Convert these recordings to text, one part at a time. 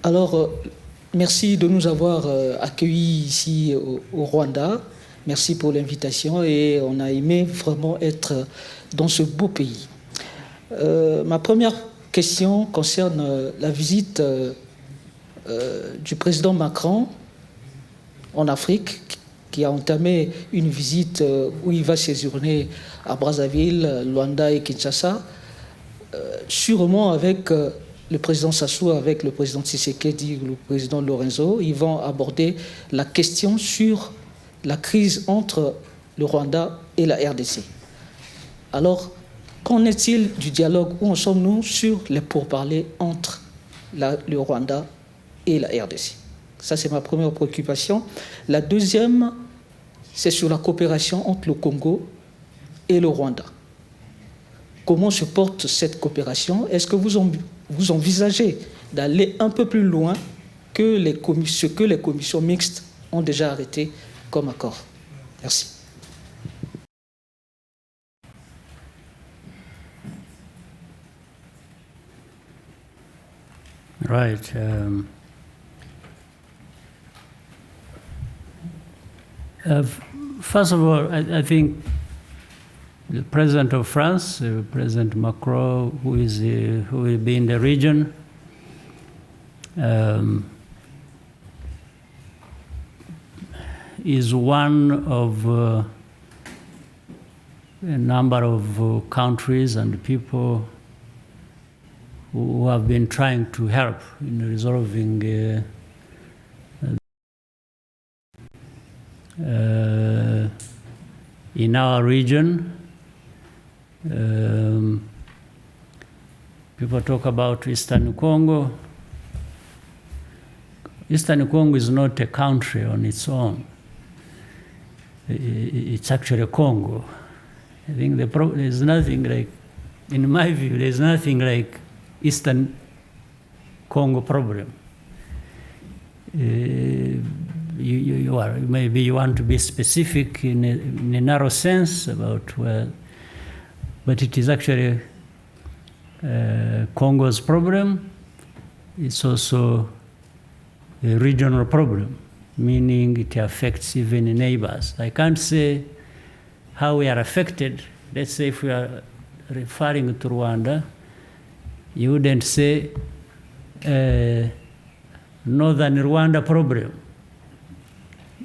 Alors, merci de nous avoir accueillis ici au Rwanda. Merci pour l'invitation et on a aimé vraiment être dans ce beau pays. Ma première question concerne la visite du président Macron en Afrique, qui a entamé une visite où il va séjourner à Brazzaville, Luanda et Kinshasa, sûrement avec le président Sassou, avec le président Tshisekedi, le président Lorenzo. Ils vont aborder la question sur la crise entre le Rwanda et la RDC. Alors, qu'en est-il du dialogue? Où en sommes-nous sur les pourparlers entre le Rwanda et la RDC? Ça, c'est ma première préoccupation. La deuxième, c'est sur la coopération entre le Congo et le Rwanda. Comment se porte cette coopération? Est-ce que vous envisagez d'aller un peu plus loin que ce que les commissions mixtes ont déjà arrêté comme accord? Merci. Right. First of all, I think the President of France, President Macron, who will be in the region, is one of a number of countries and people who have been trying to help in resolving in our region. People talk about Eastern Congo. Eastern Congo is not a country on its own. It's actually Congo. I think there's nothing like, in my view, there's nothing like Eastern Congo problem. Maybe you want to be specific in a narrow sense about where, but it is actually Congo's problem. It's also a regional problem, meaning it affects even neighbors. I can't say how we are affected. Let's say if we are referring to Rwanda, you wouldn't say northern Rwanda problem,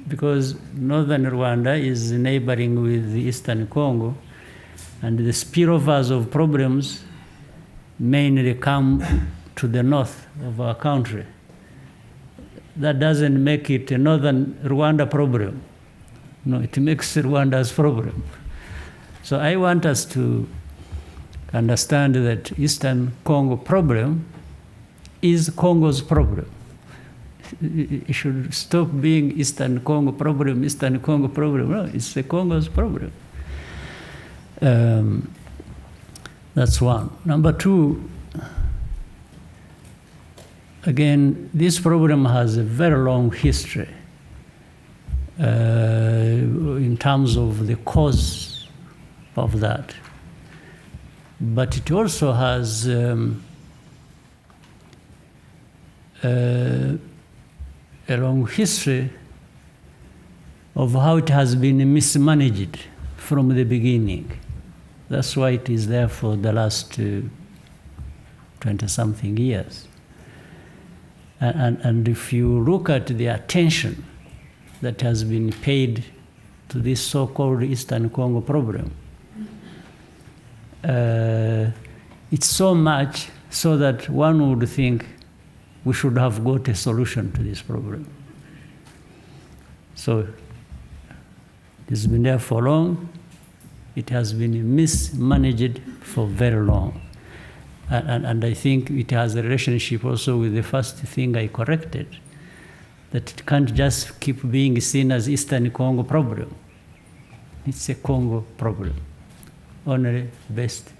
because northern Rwanda is neighboring with Eastern Congo, and the spillovers of problems mainly come to the north of our country. That doesn't make it a northern Rwanda problem. No, it makes Rwanda's problem. So I want us to understand that Eastern Congo problem is Congo's problem. It should stop being Eastern Congo problem, Eastern Congo problem. No, it's the Congo's problem. That's one. Number two, again, this problem has a very long history in terms of the cause of that. But it also has a long history of how it has been mismanaged from the beginning. That's why it is there for the last 20-something years. And if you look at the attention that has been paid to this so-called Eastern Congo problem, it's so much so that one would think we should have got a solution to this problem. So it's been there for long. It has been mismanaged for very long. And I think it has a relationship also with the first thing I corrected, that it can't just keep being seen as Eastern Congo problem. It's a Congo problem, only based,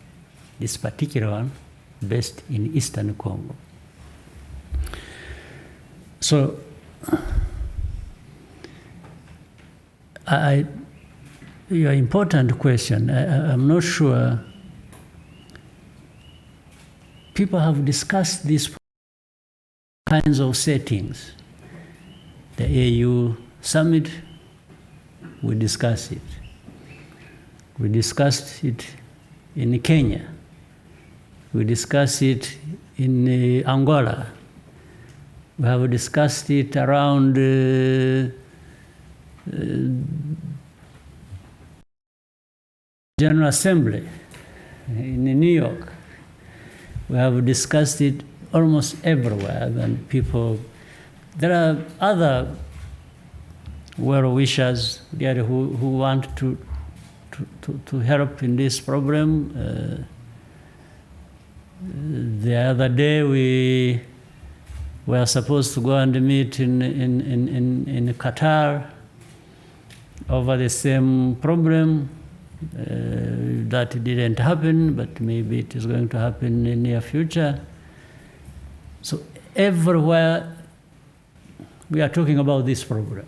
this particular one, based in Eastern Congo. So your important question, I'm not sure. People have discussed this kinds of settings. The AU summit, we discussed it. We discussed it in Kenya. We discussed it in Angola. We have discussed it around General Assembly in New York. We have discussed it almost everywhere, and people, there are other well-wishers there who want to help in this problem. The other day we were supposed to go and meet in Qatar over the same problem. That didn't happen, but maybe it is going to happen in the near future. So everywhere we are talking about this problem.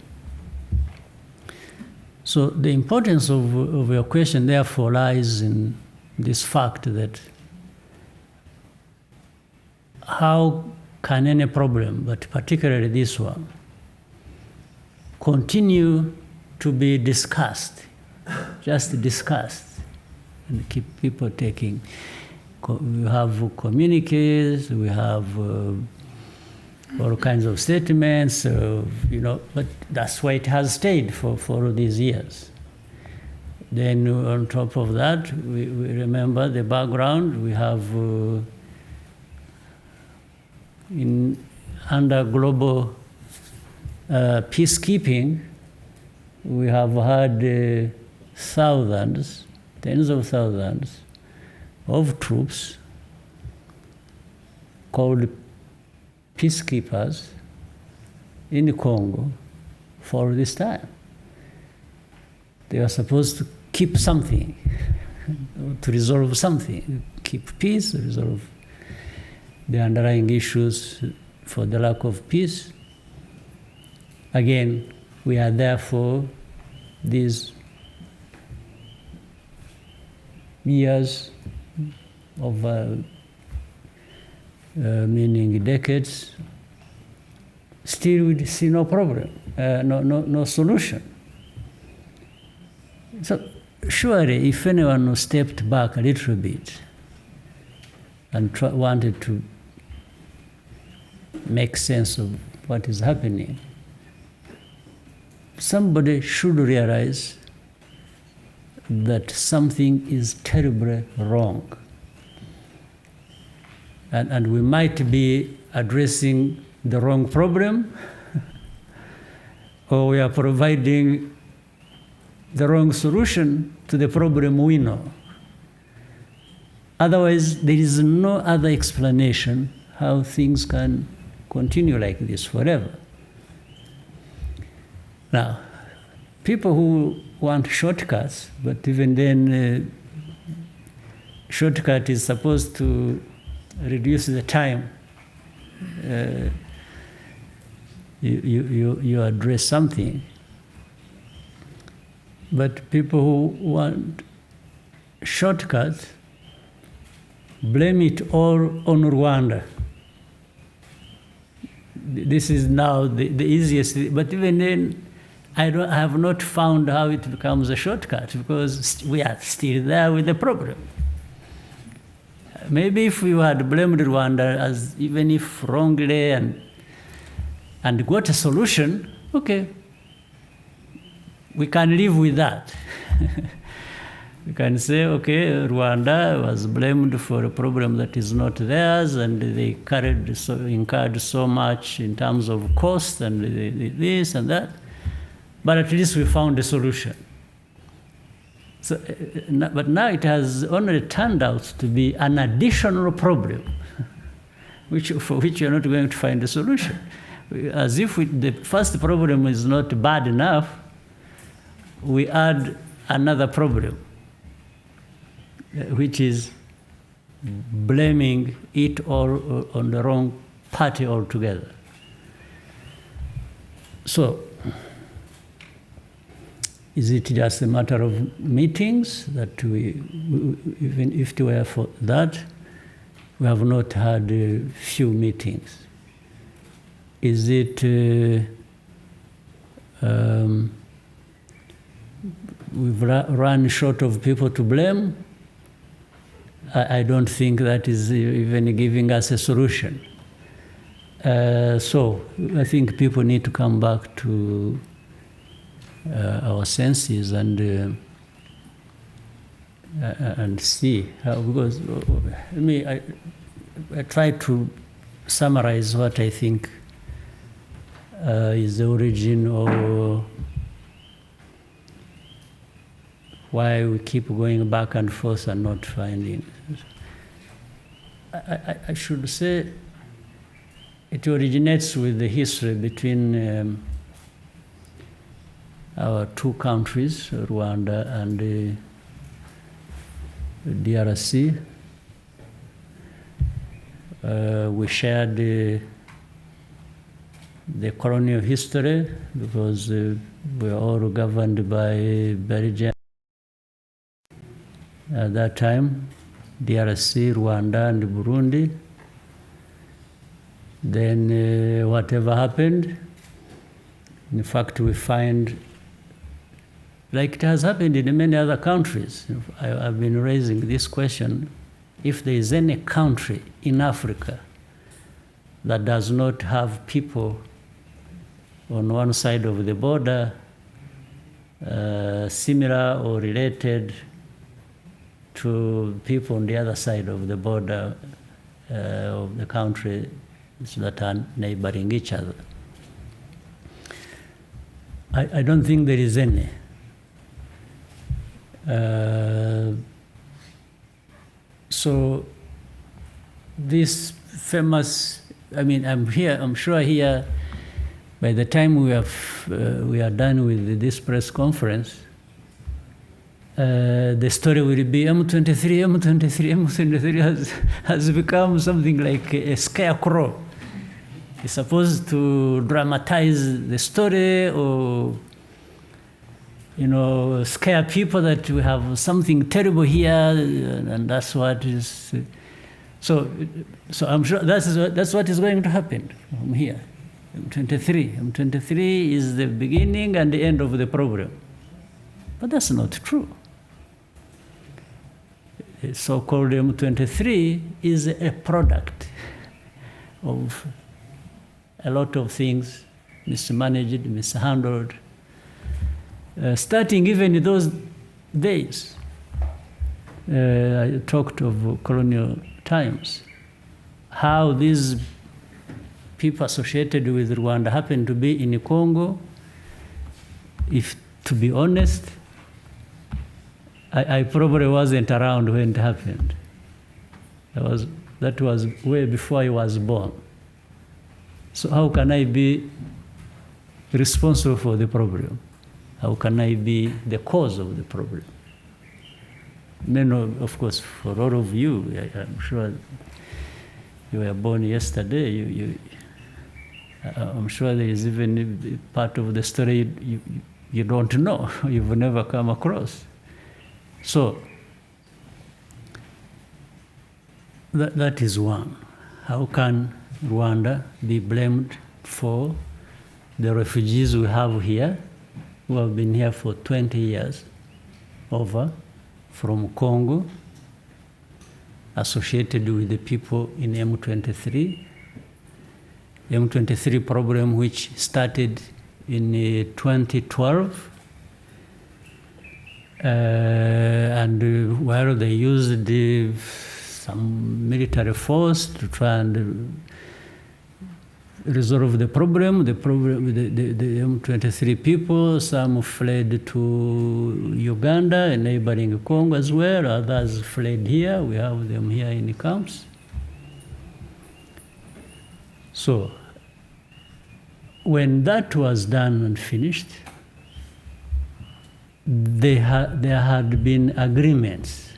So the importance of your question therefore lies in this fact that how can any problem, but particularly this one, continue to be discussed, just discussed, and keep people taking. We have communiques, we have all kinds of statements, but that's why it has stayed for all these years. Then on top of that, we remember the background. We have under global peacekeeping, we have had thousands, tens of thousands of troops called peacekeepers in the Congo for this time. They are supposed to keep something, to resolve something, keep peace, resolve the underlying issues for the lack of peace. Again, we are there for these years of meaning decades, still we see no problem, no solution. So surely if anyone stepped back a little bit and wanted to make sense of what is happening, somebody should realize that something is terribly wrong. And we might be addressing the wrong problem, or we are providing the wrong solution to the problem we know. Otherwise, there is no other explanation how things can continue like this forever. Now, people who want shortcuts, but even then, shortcut is supposed to reduce the time you address something. But people who want shortcuts blame it all on Rwanda. This is now the easiest, but even then, I have not found how it becomes a shortcut, because we are still there with the problem. Maybe if we had blamed Rwanda, as even if wrongly, and got a solution, okay, we can live with that. We can say, okay, Rwanda was blamed for a problem that is not theirs, and they incurred so much in terms of cost and this and that. But at least we found a solution. So, but now it has only turned out to be an additional problem, for which you're not going to find a solution. As if the first problem is not bad enough, we add another problem, which is blaming it all on the wrong party altogether. So, is it just a matter of meetings that even if it were for that, we have not had a few meetings. is it we've run short of people to blame? I don't think that is even giving us a solution. So I think people need to come back to our senses and see how, because I try to summarize what I think is the origin of why we keep going back and forth and not finding. I should say it originates with the history between our two countries, Rwanda and DRC. We shared the colonial history because we were all governed by Belgium at that time, DRC, Rwanda, and Burundi. Then whatever happened, in fact, we find, like it has happened in many other countries. I've been raising this question, if there is any country in Africa that does not have people on one side of the border similar or related to people on the other side of the border of the country that are neighboring each other. I don't think there is any. So this famous, I'm sure here, by the time we are done with this press conference, the story will be M23 has become something like a scarecrow. It's supposed to dramatize the story or, scare people that we have something terrible here, and that's what is. So I'm sure that's what is going to happen from here. M23 is the beginning and the end of the problem, but that's not true. The so-called M23 is a product of a lot of things mismanaged, mishandled. Starting even in those days, I talked of colonial times, how these people associated with Rwanda happened to be in Congo. If, to be honest, I probably wasn't around when it happened. That was way before I was born. So how can I be responsible for the problem? How can I be the cause of the problem? Of course, for all of you, I'm sure you were born yesterday. I'm sure there is even a part of the story you don't know, you've never come across. So that is one. How can Rwanda be blamed for the refugees we have here, who have been here for 20 years over, from Congo, associated with the people in M23? M23 problem which started in 2012, and where they used some military force to try and resolve the problem. The M23 people, some fled to Uganda and neighboring Congo as well. Others fled here. We have them here in the camps. So when that was done and finished, there had been agreements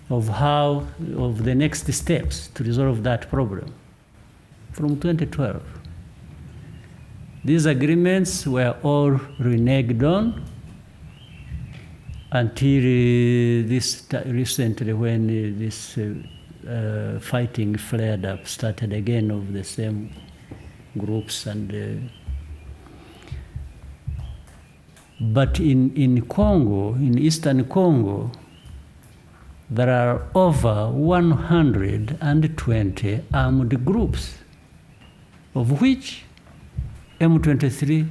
of the next steps to resolve that problem from 2012. These agreements were all reneged on until recently, when this fighting flared up, started again of the same groups but in Congo, in Eastern Congo, there are over 120 armed groups, of which M23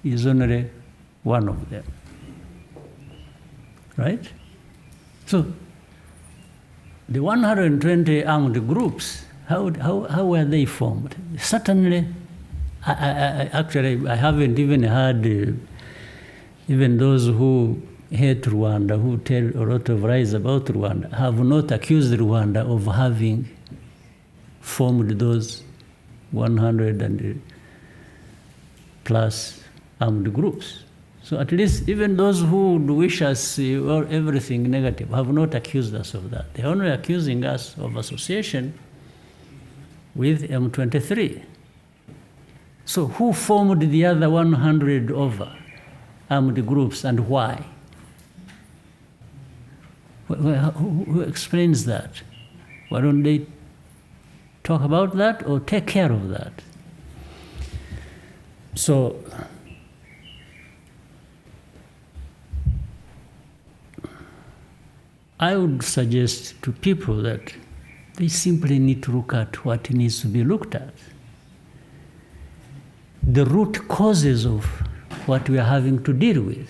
is only one of them. Right? So the 120 armed groups, how were they formed? Certainly, I haven't even heard even those who hate Rwanda, who tell a lot of lies about Rwanda, have not accused Rwanda of having formed those 100 and plus armed groups. So at least even those who wish us or everything negative have not accused us of that. They're only accusing us of association with M23. So who formed the other 100 over armed groups and why? Who explains that? Why don't they talk about that or take care of that? So I would suggest to people that they simply need to look at what needs to be looked at. The root causes of what we are having to deal with.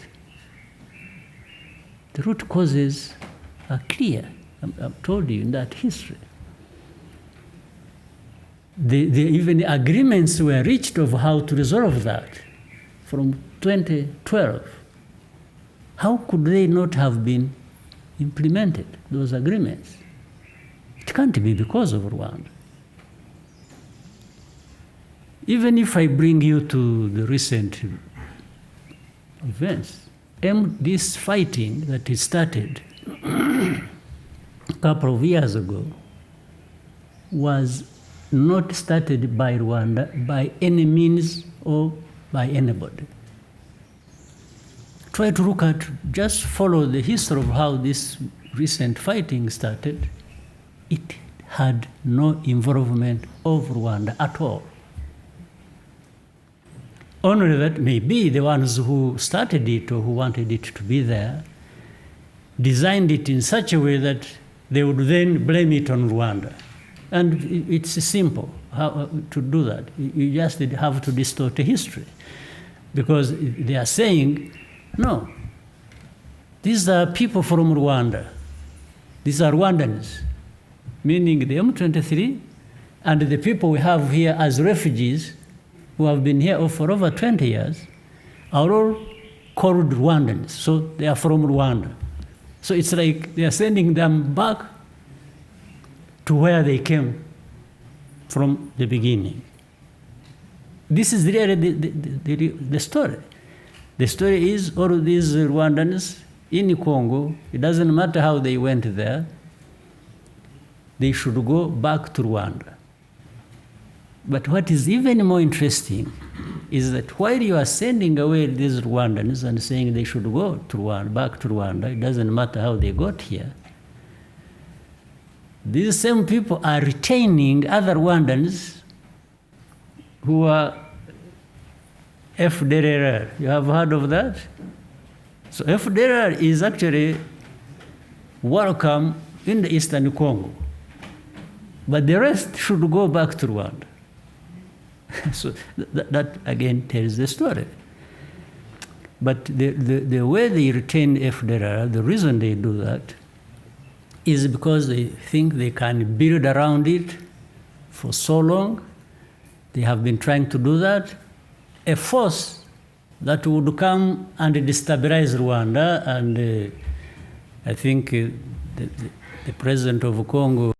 The root causes are clear. I've told you in that history. Even agreements were reached of how to resolve that from 2012. How could they not have been implemented, those agreements? It can't be because of Rwanda. Even if I bring you to the recent events, this fighting that is started a couple of years ago was not started by Rwanda by any means or by anybody. Try to look at, just follow the history of how this recent fighting started. It had no involvement of Rwanda at all. Only that maybe the ones who started it or who wanted it to be there designed it in such a way that they would then blame it on Rwanda. And it's simple how to do that. You just have to distort the history. Because they are saying, no, these are people from Rwanda. These are Rwandans, meaning the M23 and the people we have here as refugees who have been here for over 20 years are all called Rwandans. So they are from Rwanda. So it's like they are sending them back to where they came from the beginning. This is really the story. The story is all of these Rwandans in Congo, it doesn't matter how they went there, they should go back to Rwanda. But what is even more interesting is that while you are sending away these Rwandans and saying they should go to Rwanda, back to Rwanda, it doesn't matter how they got here, these same people are retaining other Rwandans who are FDLR. You have heard of that? So FDLR is actually welcome in the Eastern Congo. But the rest should go back to Rwanda. So that again tells the story. But the way they retain FDLR, the reason they do that is because they think they can build around it for so long. They have been trying to do that. A force that would come and destabilize Rwanda, and I think the president of Congo,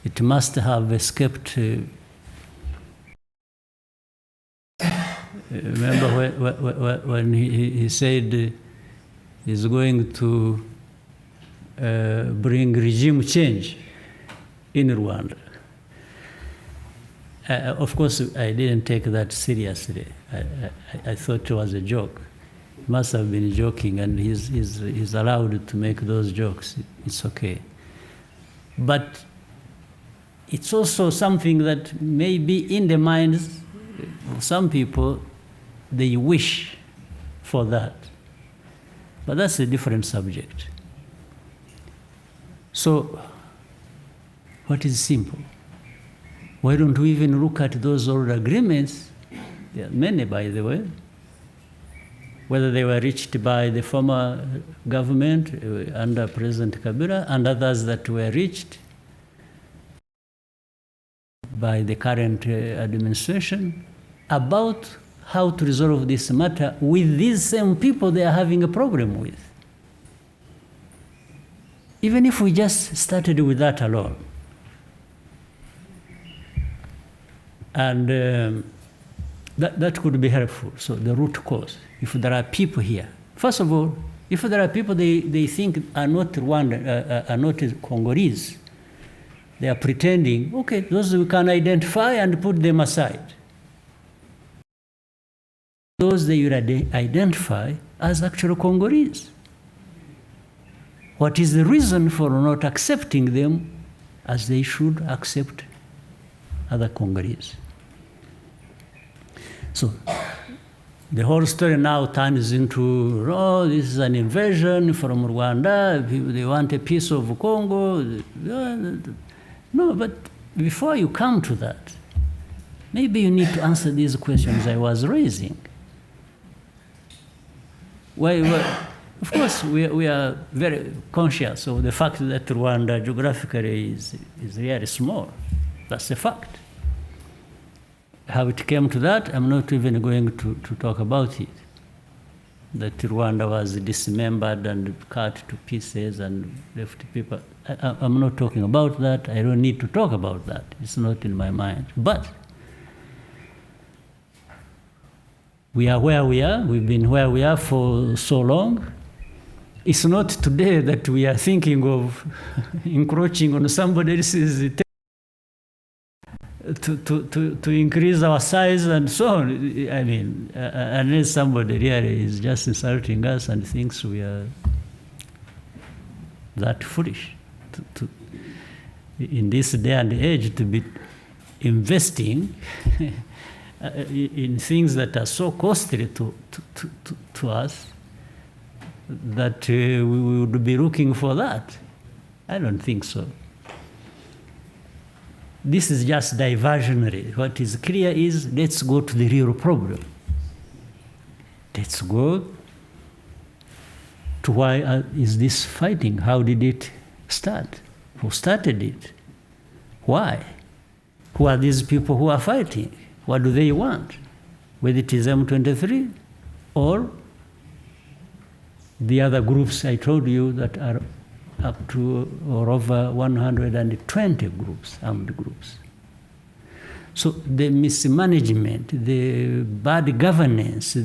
it must have escaped. Remember when he said he's going to bring regime change in Rwanda. Of course, I didn't take that seriously. I thought it was a joke. He must have been joking, and he's allowed to make those jokes. It's okay. But it's also something that may be in the minds of some people, they wish for that. But that's a different subject. So, what is simple? Why don't we even look at those old agreements? There are many, by the way, whether they were reached by the former government under President Kabila and others that were reached by the current administration, about how to resolve this matter with these same people they are having a problem with. Even if we just started with that alone. And that could be helpful. So the root cause, if there are people here. First of all, if there are people they think are not Rwanda, are not Congolese, they are pretending, okay, those we can identify and put them aside. Those they will identify as actual Congolese. What is the reason for not accepting them as they should accept other Congolese? So the whole story now turns into, oh, this is an invasion from Rwanda, they want a piece of Congo. No, but before you come to that, maybe you need to answer these questions I was raising. Of course, we are very conscious of the fact that Rwanda geographically is really small. That's a fact. How it came to that, I'm not even going to talk about it. That Rwanda was dismembered and cut to pieces and left people. I'm not talking about that. I don't need to talk about that. It's not in my mind. But we are where we are. We've been where we are for so long. It's not today that we are thinking of encroaching on somebody else's territory to increase our size and so on. I mean, unless somebody really is just insulting us and thinks we are that foolish in this day and age to be investing in things that are so costly to us that we would be looking for that. I don't think so. This is just diversionary. What is clear is, let's go to the real problem. Let's go to why is this fighting? How did it start? Who started it? Why? Who are these people who are fighting? What do they want? Whether it is M23 or the other groups I told you that are up to or over 120 groups, armed groups. So the mismanagement, the bad governance,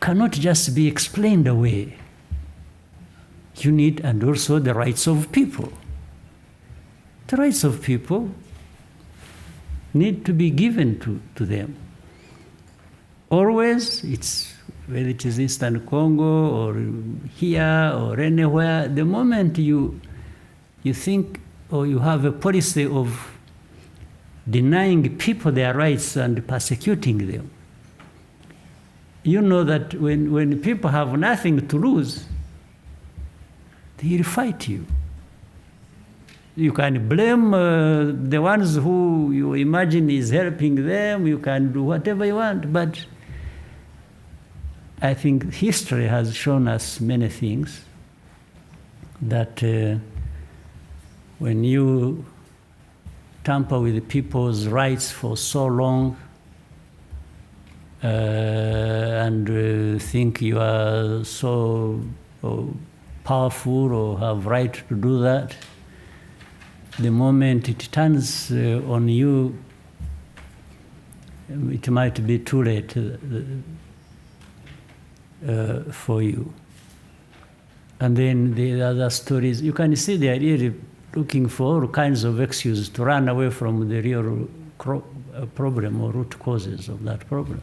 cannot just be explained away. You need, and also the rights of people. The rights of people need to be given to them. Always, it's whether it is Eastern Congo or here or anywhere, the moment you think or you have a policy of denying people their rights and persecuting them, you know that when people have nothing to lose, they will fight you. You can blame the ones who you imagine is helping them, you can do whatever you want, but I think history has shown us many things that when you tamper with people's rights for so long and think you are so powerful or have right to do that, the moment it turns on you, it might be too late for you. And then the other stories, you can see they are really looking for all kinds of excuses to run away from the real problem or root causes of that problem.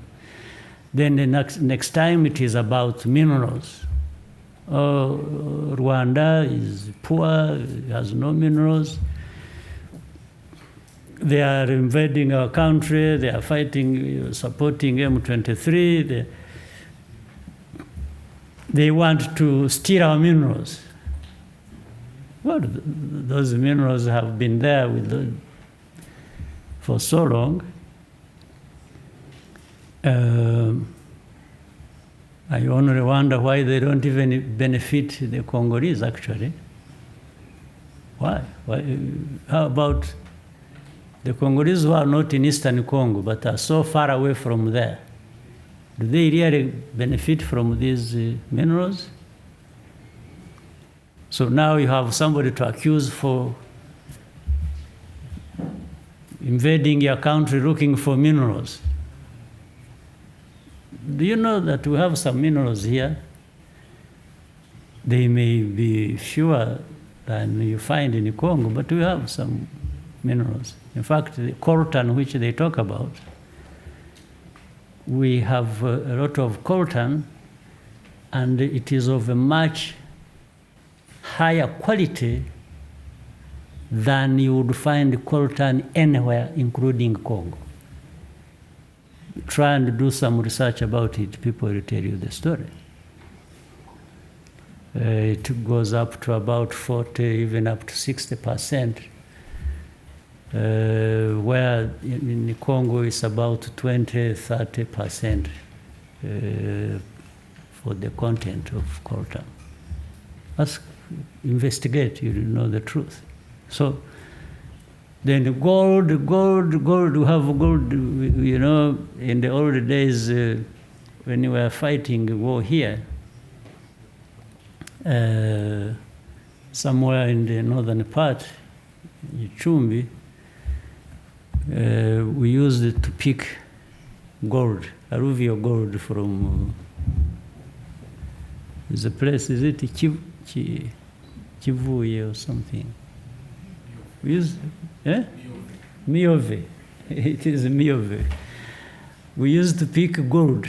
Then the next time it is about minerals. Oh, Rwanda is poor, has no minerals. They are invading our country, they are fighting, supporting M23, they want to steal our minerals. Well, those minerals have been there for so long. I only wonder why they don't even benefit the Congolese, actually. Why? How about the Congolese who are not in Eastern Congo but are so far away from there? Do they really benefit from these minerals? So now you have somebody to accuse for invading your country looking for minerals. Do you know that we have some minerals here? They may be fewer than you find in Congo, but we have some minerals. In fact, the coltan which they talk about, we have a lot of coltan, and it is of a much higher quality than you would find coltan anywhere, including Congo. Try and do some research about it, people will tell you the story. It goes up to about 40, even up to 60%, where in Congo it's about 20, 30% for the content of coltan. Investigate, you will know the truth. So then gold, we have gold, you know, in the old days when we were fighting a war here, somewhere in the northern part, Chumbi, we used it to pick gold, alluvial gold from, there's a place, is it Kivuye or something? We use, Miove. It is Miove. We used to pick gold.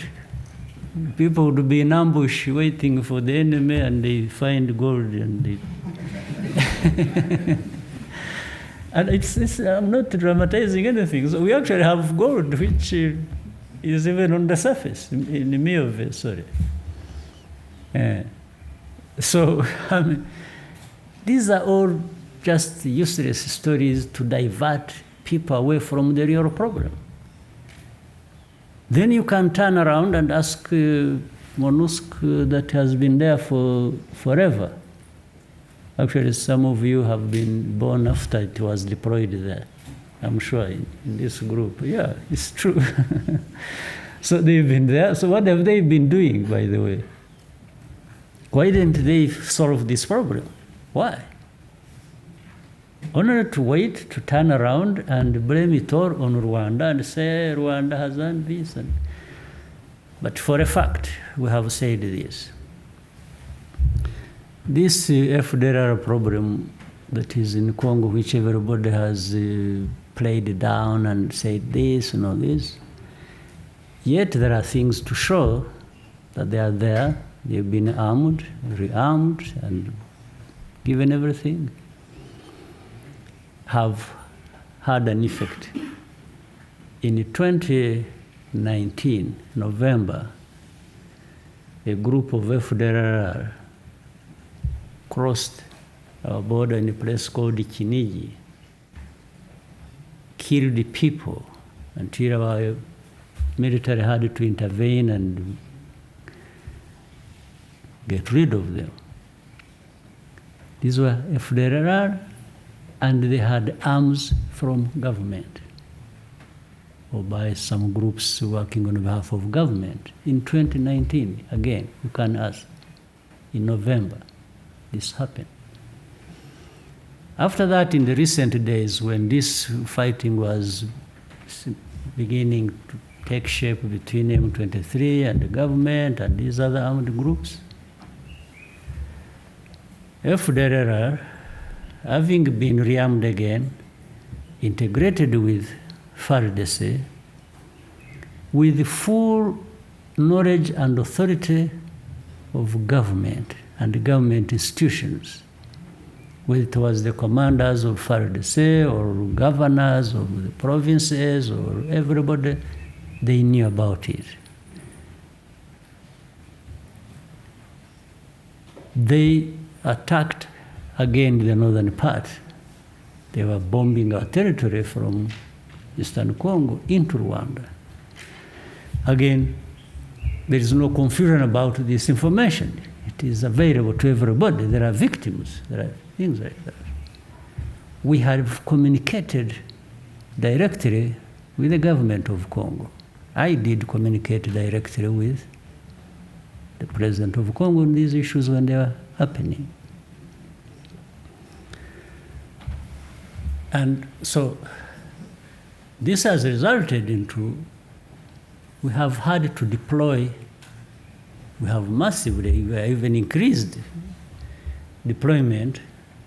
People would be in ambush waiting for the enemy, and they find gold, and they and it's I'm not dramatizing anything. So we actually have gold, which is even on the surface in Miove. Sorry. So I mean, these are all just useless stories to divert people away from the real problem. Then you can turn around and ask MONUSCO that has been there for forever. Actually, some of you have been born after it was deployed there, I'm sure, in this group. Yeah, it's true. So they've been there. So what have they been doing, by the way? Why didn't they solve this problem? Why? Only to wait to turn around and blame it all on Rwanda and say Rwanda has done this. But for a fact, we have said this. This FDLR problem that is in Congo, which everybody has played down and said this and all this, yet there are things to show that they are there. They've been armed, rearmed, and given everything, have had an effect. In 2019, November, a group of FDLR crossed our border in a place called Kinigi, killed people until our military had to intervene and get rid of them. These were FDLR, and they had arms from government or by some groups working on behalf of government. In 2019, again, you can ask, in November, this happened. After that, in the recent days, when this fighting was beginning to take shape between M23 and the government and these other armed groups, FDLR, having been rearmed again, integrated with FARDC, with full knowledge and authority of government and government institutions, whether it was the commanders of FARDC or governors of the provinces or everybody, they knew about it. They attacked again the northern part. They were bombing our territory from Eastern Congo into Rwanda. Again, there is no confusion about this information. It is available to everybody. There are victims. There are things like that. We have communicated directly with the government of Congo. I did communicate directly with the president of Congo on these issues when they were happening. And so this has resulted into, we have had to deploy, we have massively, we have even increased deployment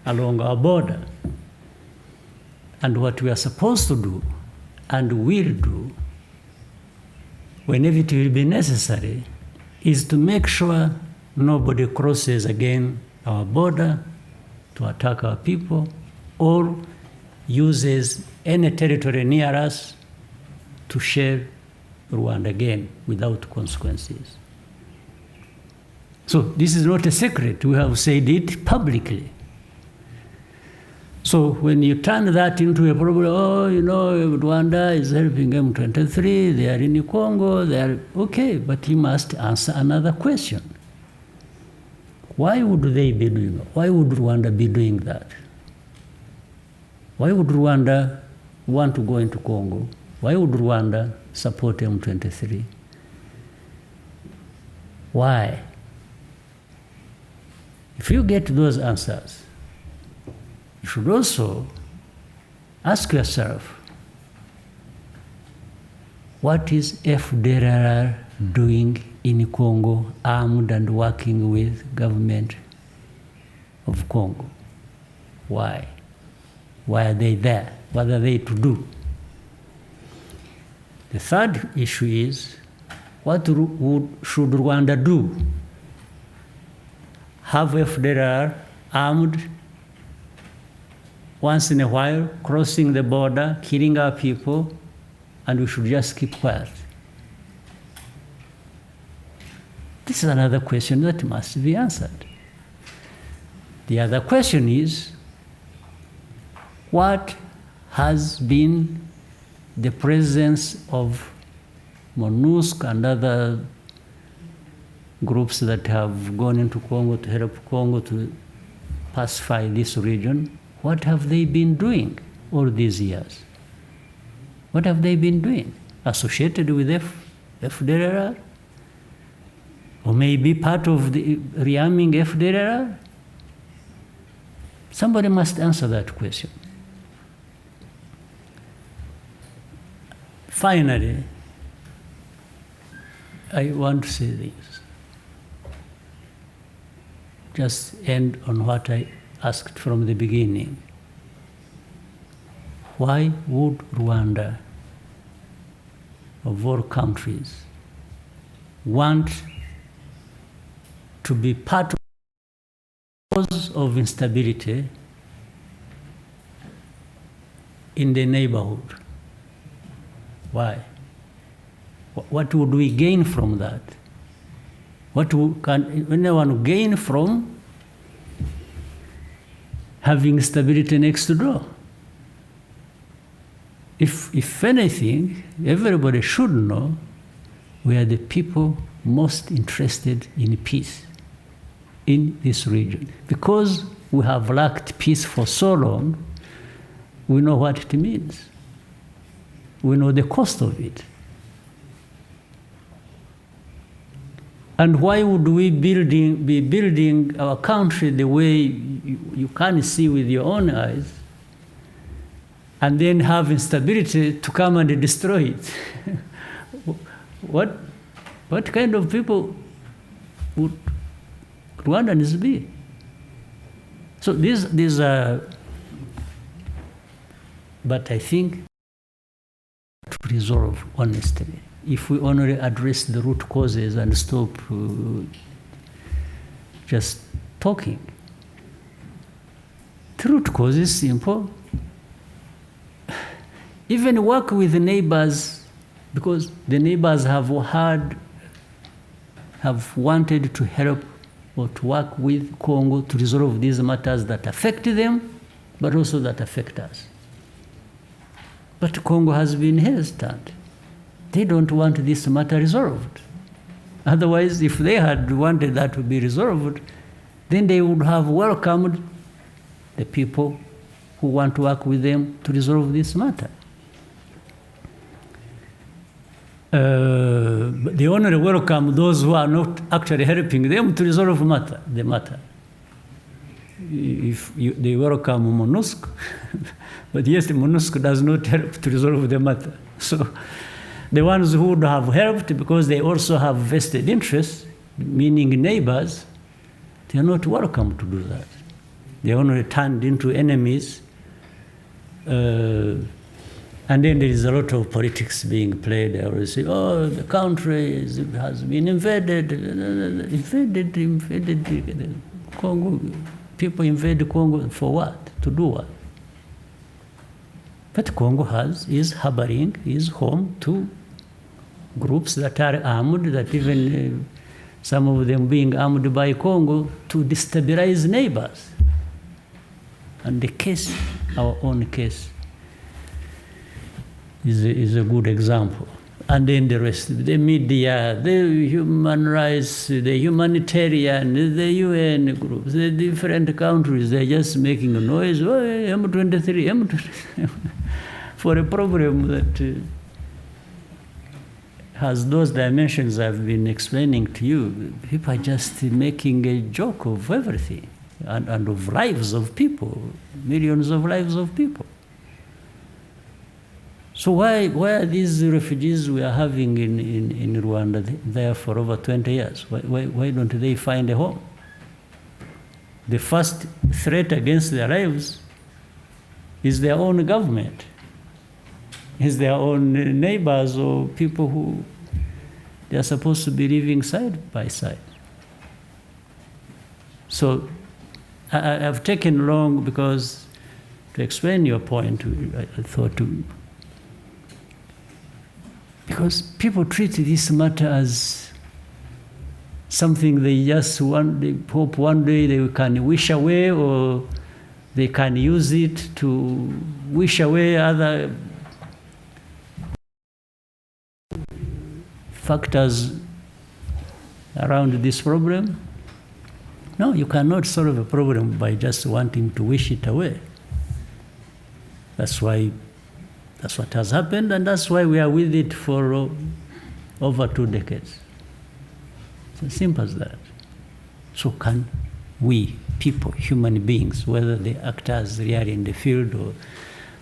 along our border. And what we are supposed to do and will do whenever it will be necessary is to make sure nobody crosses again our border to attack our people or uses any territory near us to share Rwanda again without consequences. So this is not a secret. We have said it publicly. So when you turn that into a problem, oh, you know, Rwanda is helping M23, they are in Congo, they are, okay, but you must answer another question. Why would they be doing that? Why would Rwanda be doing that? Why would Rwanda want to go into Congo? Why would Rwanda support M23? Why? If you get those answers, you should also ask yourself, what is FDLR doing in Congo, armed and working with government of Congo? Why? Why are they there? What are they to do? The third issue is, what should Rwanda do? Have FDLR armed once in a while, crossing the border, killing our people, and we should just keep quiet? This is another question that must be answered. The other question is, what has been the presence of MONUSCO and other groups that have gone into Congo to help Congo to pacify this region? What have they been doing all these years? What have they been doing? Associated with FDLR? Or maybe part of the rearming FDLR? Somebody must answer that question. Finally, I want to say this. Just end on what I asked from the beginning. Why would Rwanda, of all countries, want to be part of the cause of instability in the neighborhood? Why? What would we gain from that? What can anyone gain from having stability next door? If anything, everybody should know we are the people most interested in peace in this region. Because we have lacked peace for so long, we know what it means. We know the cost of it. And why would we be building our country the way you can see with your own eyes, and then have instability to come and destroy it? What kind of people would Rwandans be? So these are, but I think to resolve honestly, if we only address the root causes and stop just talking, The root cause is simple. Even work with the neighbors, because the neighbors have wanted to help or to work with Congo to resolve these matters that affect them, but also that affect us. But Congo has been hesitant. They don't want this matter resolved. Otherwise, if they had wanted that to be resolved, then they would have welcomed the people who want to work with them to resolve this matter. But they only welcome those who are not actually helping them to resolve the matter. They welcome MONUSCO, but yes, MONUSCO does not help to resolve the matter. So the ones who would have helped, because they also have vested interests, meaning neighbors, they are not welcome to do that. They only turned into enemies. And then there is a lot of politics being played. They always say, oh, the country has been invaded. Congo. People invade Congo for what? To do what? But Congo is harboring, is home to groups that are armed, that even some of them being armed by Congo to destabilize neighbors. And the case, our own case, is a good example. And then the rest, the media, the human rights, the humanitarian, the UN groups, the different countries, they're just making a noise, oh, M23, M23, for a problem that has those dimensions I've been explaining to you. People are just making a joke of everything and of lives of people, millions of lives of people. So why are these refugees we are having in Rwanda there for over 20 years? Why don't they find a home? The first threat against their lives is their own government, is their own neighbors or people who they are supposed to be living side by side. So I've taken long because to explain your point, I thought to. Because people treat this matter as something they just they hope one day they can wish away, or they can use it to wish away other factors around this problem. No, you cannot solve a problem by just wanting to wish it away. That's what has happened, and that's why we are with it for over 2 decades. It's as simple as that. So can we, people, human beings, whether the actors really in the field or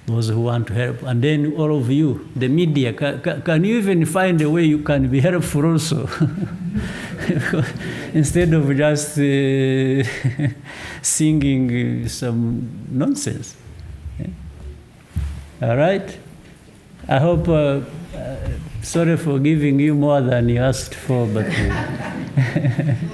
those who want to help, and then all of you, the media, can you even find a way you can be helpful also? Instead of just singing some nonsense. Yeah? All right? I hope, sorry for giving you more than you asked for, but